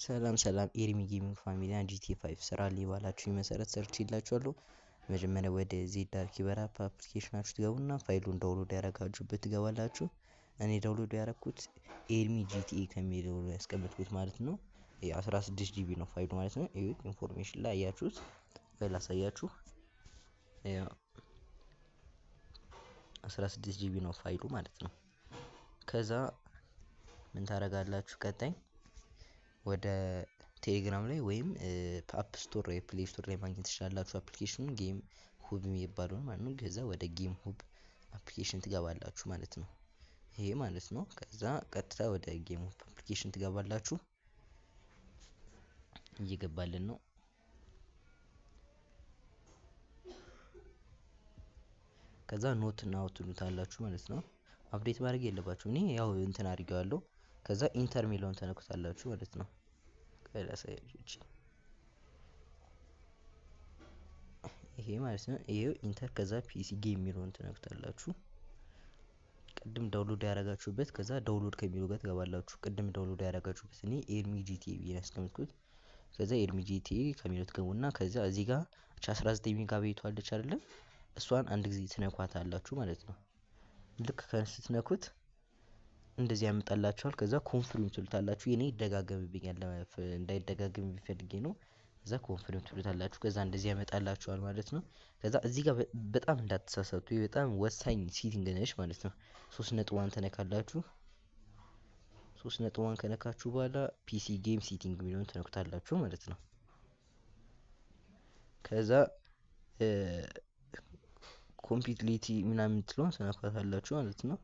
ሰላም ኤርሚ ጌሚንግ ፋሚሊ ጂቲኤ 5 ስራ ላይ ባላችሁኝ መሰረት ሰርቼላችኋለሁ። መጀመሪያ ወደ ዜድ አርኪቨር አፕ አፕሊኬሽናችሁ ትገቡና ፋይሉን ዳውንሎድ ያደረጋችሁበት ትገባላችሁ። እኔ ዳውንሎድ ያደረኩት ኤርሚ ጂቲኤ ከሚለው ላይ ያስቀመጥኩት ማለት ነው። 16 ጂቢ ነው ፋይሉ ማለት ነው። ይሄ ኢንፎርሜሽን ላይ አያችሁት። ፋይል አሳያችሁ። 16 ጂቢ ነው ፋይሉ ማለት ነው። ከዛ ምን ታደርጋላችሁ? ቀጣይ ወደ ቴሌግራም ላይ ወይም አፕ ስቶር ወይ ፕሌይ ስቶር ላይ ማግኘት ትችላላችሁ። አፕሊኬሽኑን ጌም ሁብ የሚባለውን ማለት ነው። ከዛ ወደ ጌም ሁብ አፕሊኬሽን ትገባላችሁ ማለት ነው። ይሄ ማለት ነው። ከዛ ቀጥታ ወደ ጌም ሁብ አፕሊኬሽን ትገባላችሁ። እየገባልን ነው። ከዛ ኖት እና አውት ትሉታላችሁ ማለት ነው። አፕዴት ማድረግ የለባችሁ። እኔ ያው እንትን አድርጌዋለሁ። ከዛ ኢንተር ሚለውን ተነኩታላችሁ ማለት ነው። ቀላሳያችሁ ይሄ ማለት ነው። ይሄው ኢንተር ከዛ ፒሲ ጌም የሚለውን ትነኩታላችሁ። ቅድም ዳውንሎድ ያደረጋችሁበት ከዛ ዳውንሎድ ከሚለው ጋር ትገባላችሁ። ቅድም ዳውንሎድ ያደረጋችሁበት እኔ ኤርሚ ጂቲኤ ብዬ ያስቀምጥኩት። ከዛ ኤርሚ ጂቲኤ ከሚለው ትገቡና ከዛ እዚህ ጋር 19 ሜጋባይት አለች አይደለ? እሷን አንድ ጊዜ ትነኳታላችሁ ማለት ነው። ልክ ስትነኩት እንደዚህ ያመጣላችኋል። ከዛ ኮንፊርም ትሉታላችሁ። የኔ ይደጋገምብኛል እንዳይደጋገም ቢፈልጌ ነው። ከዛ ኮንፊርም ትሉታላችሁ። ከዛ እንደዚህ ያመጣላችኋል ማለት ነው። ከዛ እዚህ ጋር በጣም እንዳትሳሳቱ በጣም ወሳኝ ሴቲንግ ነች ማለት ነው። 3.1 ተነካላችሁ። 3.1 ከነካችሁ በኋላ ፒሲ ጌም ሴቲንግ የሚለውን ተነኩታላችሁ ማለት ነው። ከዛ ኮምፒትሊቲ ምናምን የምትለውን ተነኳታላችሁ ማለት ነው።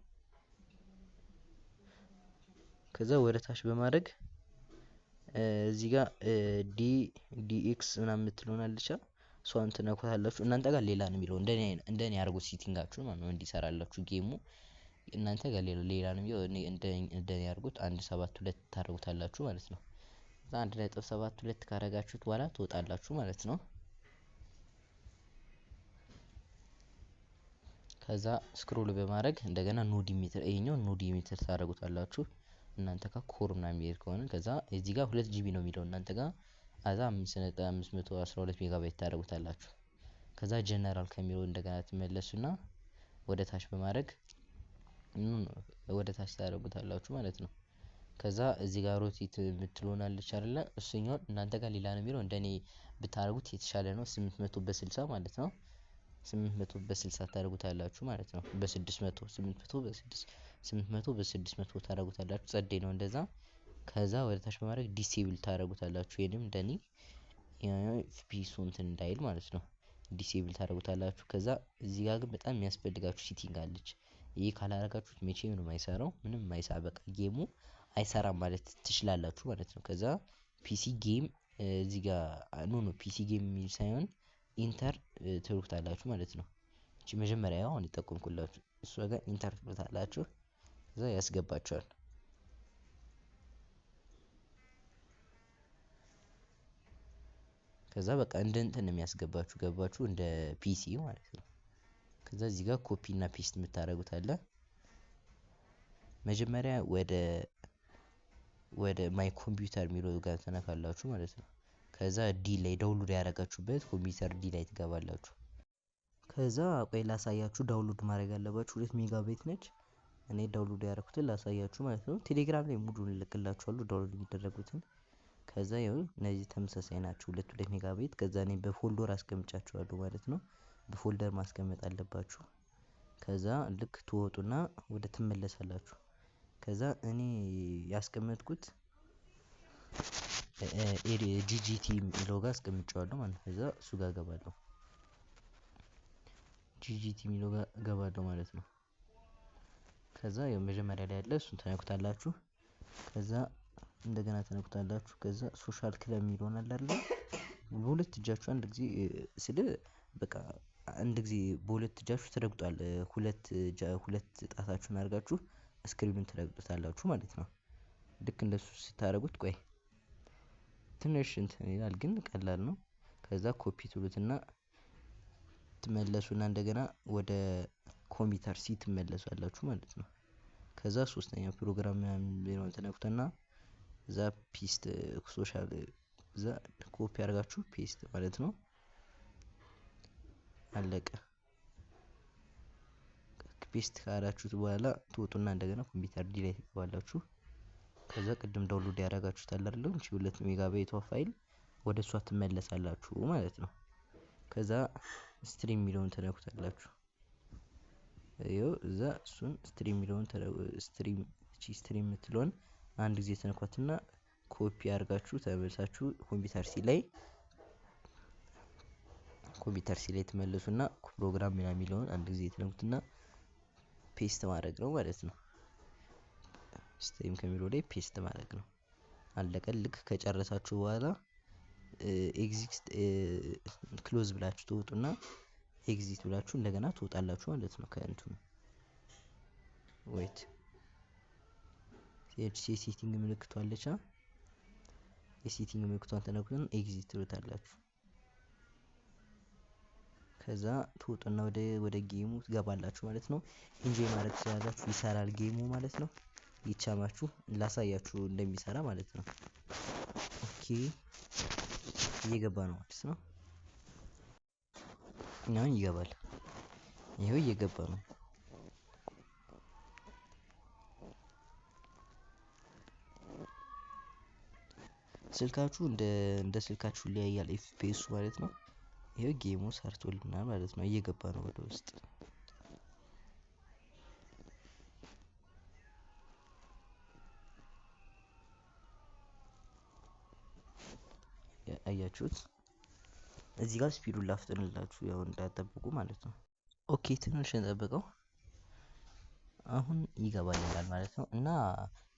ከዛ ወደ ታች በማድረግ እዚህ ጋር ዲኤክስ ምናምን የምትለውን አለች እሷን ትነኳታላችሁ። እናንተ ጋር ሌላ ነው የሚለው እንደኔ አድርጉት ሴቲንጋችሁን ማለት ነው እንዲሰራላችሁ ጌሙ። እናንተ ጋር ሌላ ነው የሚለው እንደኔ አድርጉት 1.7.2 ታደርጉታላችሁ ማለት ነው። ከዛ 1.7.2 ካደረጋችሁት በኋላ ትወጣላችሁ ማለት ነው። ከዛ ስክሮል በማድረግ እንደገና ኖዲ ሜትር ይሄኛው ኖዲ ሜትር ታደርጉታላችሁ። እናንተ ጋር ኮር ምናምን የሚሄድ ከሆነ ከዛ እዚህ ጋር 2 ጂቢ ነው የሚለው እናንተ ጋር አዛ 5.512 ሜጋባይት ታደርጉታላችሁ። ከዛ ጀነራል ከሚለው እንደገና ትመለሱና ወደ ታች በማድረግ ወደ ታች ታደርጉታላችሁ ማለት ነው። ከዛ እዚህ ጋር ሮቴት የምትሆናለች አይደለ? እሱኛውን እናንተ ጋር ሌላ ነው የሚለው እንደኔ ብታደርጉት የተሻለ ነው። 800 በ60 ማለት ነው። 800 በ60 ታደርጉታላችሁ ማለት ነው። በ600 800 በ600 ታደርጉታላችሁ። ጸዴ ነው እንደዛ። ከዛ ወደ ታች በማድረግ ዲሴብል ታደርጉታላችሁ። ይሄንም እንደኔ ኤፍፒኤስ እንትን እንዳይል ማለት ነው። ዲሴብል ታደርጉታላችሁ። ከዛ እዚህ ጋር ግን በጣም የሚያስፈልጋችሁ ሴቲንግ አለች። ይሄ ካላደረጋችሁት መቼም ነው የማይሰራው። ምንም የማይሰራ በቃ ጌሙ አይሰራም ማለት ትችላላችሁ ማለት ነው። ከዛ ፒሲ ጌም እዚህ ጋር ኖ ፒሲ ጌም የሚል ሳይሆን ኢንተር ትሉታላችሁ ማለት ነው። እቺ መጀመሪያ አሁን ይጠቁምኩላችሁ እሷ ጋር ኢንተር ትሉታላችሁ። ከዛ ያስገባችኋል። ከዛ በቃ እንደ እንትን ነው የሚያስገባችሁ ገባችሁ እንደ ፒሲ ማለት ነው። ከዛ እዚህ ጋር ኮፒ እና ፔስት የምታደርጉት አለ። መጀመሪያ ወደ ማይ ኮምፒውተር የሚለው ጋር ተነካላችሁ ማለት ነው። ከዛ ዲ ላይ ዳውንሎድ ያደረጋችሁበት ኮምፒውተር ዲ ላይ ትገባላችሁ። ከዛ ቆይ ላሳያችሁ ዳውንሎድ ማድረግ ያለባችሁ 2 ሜጋባይት ነች። እኔ ዳውንሎድ ያደረኩትን ላሳያችሁ ማለት ነው። ቴሌግራም ላይ ሙሉን እልክላችኋለሁ ዳውንሎድ የሚደረጉትን። ከዛ ይኸው እነዚህ ተመሳሳይ ናቸው 2 ሜጋባይት። ከዛ እኔ በፎልደር አስቀምጫቸዋለሁ ማለት ነው። በፎልደር ማስቀመጥ አለባችሁ። ከዛ ልክ ትወጡና ወደ ትመለሳላችሁ። ከዛ እኔ ያስቀመጥኩት ጂጂቲ የሚለው ጋር አስቀምጬዋለሁ ማለት ነው። ከዛ እሱ ጋር ገባለሁ። ጂጂቲ የሚለው ጋር ገባለሁ ማለት ነው። ከዛ ያው መጀመሪያ ላይ ያለ እሱን ተነኩታላችሁ። ከዛ እንደገና ተነኩታላችሁ። ከዛ ሶሻል ክለብ የሚለውን አለ አይደል? በሁለት እጃችሁ አንድ ጊዜ በቃ አንድ ጊዜ በሁለት እጃችሁ ትረግጧል። ሁለት ጣታችሁን አድርጋችሁ ስክሪኑን ትረግጡታላችሁ ማለት ነው። ልክ እንደሱ ስታደርጉት ቆይ ትንሽ እንትን ይላል ግን ቀላል ነው። ከዛ ኮፒ ትሉትና ትመለሱና እንደገና ወደ ኮምፒውተር ሲ ትመለሳላችሁ ማለት ነው። ከዛ ሶስተኛው ፕሮግራም ምናምን ሌላውን ተነኩትና እዛ ፒስት ሶሻል እዛ ኮፒ አድርጋችሁ ፔስት ማለት ነው። አለቀ። ፔስት ካላችሁት በኋላ ትወጡና እንደገና ኮምፒውተር ዲ ላይ ትገባላችሁ። ከዛ ቅድም ዳውንሎድ ያደረጋችሁት አለ አይደል? እቺ 2 ሜጋባይቷ ፋይል ወደ እሷ ትመለሳላችሁ ማለት ነው። ከዛ ስትሪም የሚለውን ትነኩታላችሁ። ይኸው እዛ እሱን ስትሪም የሚለውን ስትሪም የምትለውን አንድ ጊዜ ተነኳትና ኮፒ አድርጋችሁ ተመልሳችሁ ኮምፒውተር ሲ ላይ ትመለሱና ፕሮግራም ምናምን የሚለውን አንድ ጊዜ ትነኩትና ፔስት ማድረግ ነው ማለት ነው። ስትሪም ከሚለው ላይ ፔስት ማድረግ ነው። አለቀ። ልክ ከጨረሳችሁ በኋላ ኤግዚት ክሎዝ ብላችሁ ትወጡና ኤግዚት ብላችሁ እንደገና ትወጣላችሁ ማለት ነው ከእንትኑ። ዌት የሴቲንግ ምልክቷ አለች። የሴቲንግ ምልክቷን ተነኩትን ኤግዚት ትሉታላችሁ። ከዛ ትወጡና ወደ ጌሙ ትገባላችሁ ማለት ነው። ኢንጆይ ማድረግ ትችላላችሁ። ይሰራል ጌሙ ማለት ነው። ይቻማችሁ ላሳያችሁ እንደሚሰራ ማለት ነው። ኦኬ እየገባ ነው ማለት ነው። አሁን ይገባል። ይሄው እየገባ ነው። ስልካችሁ እንደ ስልካችሁ ይለያያል ኤፍፒኤሱ ማለት ነው። ይሄው ጌሙ ሰርቶልናል ማለት ነው። እየገባ ነው ወደ ውስጥ። አያችሁት? እዚህ ጋር ስፒዱን ላፍጥንላችሁ ያው እንዳጠብቁ ማለት ነው። ኦኬ ትንሽ እንጠብቀው። አሁን ይገባልናል ማለት ነው። እና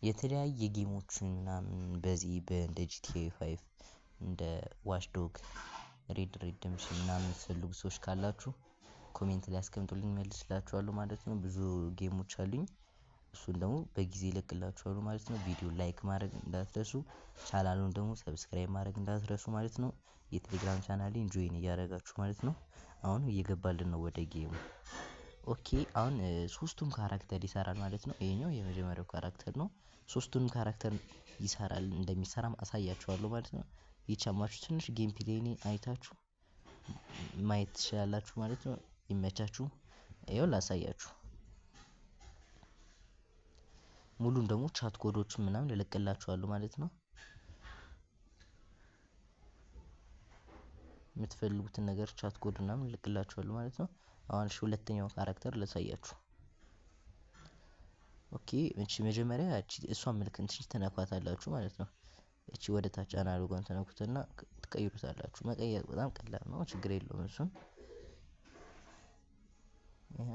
የተለያየ ጌሞችን ምናምን በዚህ እንደ ጂቲኤ 5 እንደ ዋችዶግ ሬድ ሬደምሽን ምናምን የምትፈልጉ ሰዎች ካላችሁ ኮሜንት ላይ አስቀምጡልኝ መልስላችኋለሁ ማለት ነው። ብዙ ጌሞች አሉኝ። እሱን ደግሞ በጊዜ እለቅላችኋለሁ ማለት ነው። ቪዲዮ ላይክ ማድረግ እንዳትረሱ፣ ቻናሉን ደግሞ ሰብስክራይብ ማድረግ እንዳትረሱ ማለት ነው። የቴሌግራም ቻናሌን ጆይን እያደረጋችሁ ማለት ነው። አሁን እየገባልን ነው ወደ ጌሙ። ኦኬ አሁን ሶስቱም ካራክተር ይሰራል ማለት ነው። ይሄኛው የመጀመሪያው ካራክተር ነው። ሶስቱንም ካራክተር ይሰራል እንደሚሰራም አሳያችኋለሁ ማለት ነው። ይቻማችሁ ትንሽ ጌም ፕሌይን አይታችሁ ማየት ትችላላችሁ ማለት ነው። ይመቻችሁ። ይኸው ላሳያችሁ። ሙሉን ደግሞ ቻት ኮዶችን ምናምን ልለቅላችኋለሁ ማለት ነው። የምትፈልጉትን ነገር ቻት ኮድ ምናምን ልልክላችኋለሁ ማለት ነው። አሁን ሁለተኛው ካራክተር ላሳያችሁ። ኦኬ እቺ መጀመሪያ እሷን ምልክት ትንሽ ተነኳታላችሁ ማለት ነው። እቺ ወደ ታች አናሎጓን ተነኩትና ትቀይሩታላችሁ። መቀየር በጣም ቀላል ነው፣ ችግር የለውም እሱን። ይሄ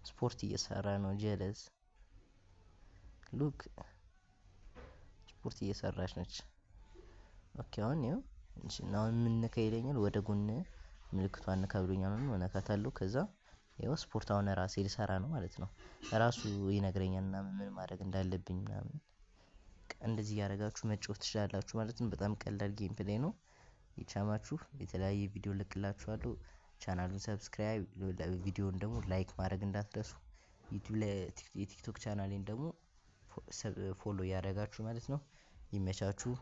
ስፖርት እየሰራ ነው። ጀለስ ሉክ ስፖርት እየሰራች ነች። ኦኬ አሁን ይኸው አሁን ምን ነካ ይለኛል፣ ወደ ጎን ምልክቷን ነካ ብሎኛል ነው ነካታለሁ። ከዛ ይኸው ስፖርት አሁን ራሴ ልሰራ ነው ማለት ነው። ራሱ ይነግረኛል እና ምን ማድረግ እንዳለብኝ ምናምን። እንደዚህ እያደረጋችሁ መጫወት ትችላላችሁ ማለት ነው። በጣም ቀላል ጌም ፕሌይ ነው። ይቻማችሁ። የተለያየ ቪዲዮ ልክላችኋለሁ። ቻናሉን ሰብስክራይብ፣ ቪዲዮውን ደግሞ ላይክ ማድረግ እንዳትረሱ። ዩቲዩብ ላይ የቲክቶክ ቻናሌን ደግሞ ፎሎ እያደረጋችሁ ማለት ነው። ይመቻችሁ።